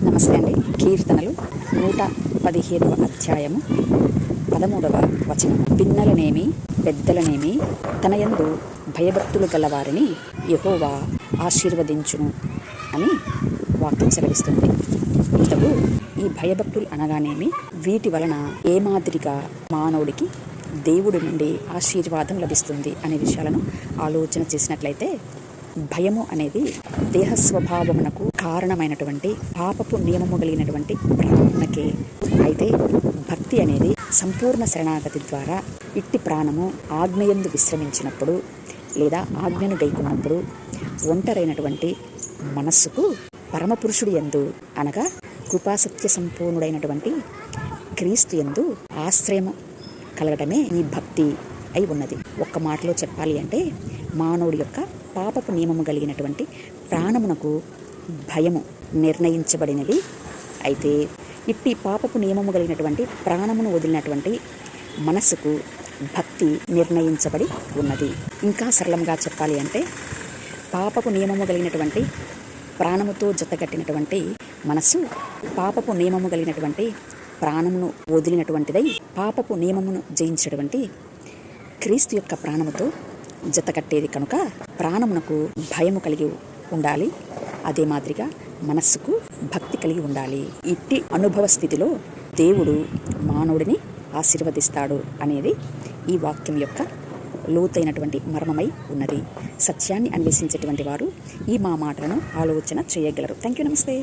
నమస్తే అండి. కీర్తనలు 115వ అధ్యాయము 13వ వచనం. పిన్నలనేమి పెద్దలనేమి తన యందు భయభక్తులు గలవారిని యెహోవా ఆశీర్వదించును అని వాక్యం సెలవిస్తుంది. ఇంతకు ఈ భయభక్తులు అనగానేమి, వీటి వలన ఏ మాదిరిగా మానవుడికి దేవుడి నుండి ఆశీర్వాదం లభిస్తుంది అనే విషయాలను ఆలోచన చేసినట్లయితే, భయము అనేది దేహ స్వభావమునకు కారణమైనటువంటి పాపపు నియమము కలిగినటువంటి ప్రాణమునకే. అయితే భక్తి అనేది సంపూర్ణ శరణాగతి ద్వారా ఇట్టి ప్రాణము ఆజ్ఞయందు విశ్రమించినప్పుడు లేదా ఆజ్ఞను గైకొన్నప్పుడు ఒంటరైనటువంటి మనస్సుకు పరమపురుషుడు యందు అనగా కృపాసత్య సంపూర్ణుడైనటువంటి క్రీస్తు యందు ఆశ్రయము కలగటమే ఈ భక్తి అయి ఉన్నది. ఒక్క మాటలో చెప్పాలి అంటే, మానవుడి యొక్క పాపపు నియమము కలిగినటువంటి ప్రాణమునకు భయము నిర్ణయించబడినది. అయితే ఇట్టి పాపపు నియమము కలిగినటువంటి ప్రాణమును వదిలినటువంటి మనస్సుకు భక్తి నిర్ణయించబడి ఉన్నది. ఇంకా సరళంగా చెప్పాలి అంటే, పాపపు నియమము కలిగినటువంటి ప్రాణముతో జతగట్టినటువంటి మనస్సు పాపపు నియమము కలిగినటువంటి ప్రాణమును వదిలినటువంటిదై పాపపు నియమమును జయించినటువంటి క్రీస్తు యొక్క ప్రాణముతో జతకట్టేది కనుక ప్రాణమునకు భయము కలిగి ఉండాలి. అదే మాదిరిగా మనస్సుకు భక్తి కలిగి ఉండాలి. ఇట్టి అనుభవ స్థితిలో దేవుడు మానవుడిని ఆశీర్వదిస్తాడు అనేది ఈ వాక్యం యొక్క లోతైనటువంటి మర్మమై ఉన్నది. సత్యాన్ని అన్వేషించేటువంటి వారు ఈ మా మాటలను ఆలోచన చేయగలరు. Thank you. నమస్తే.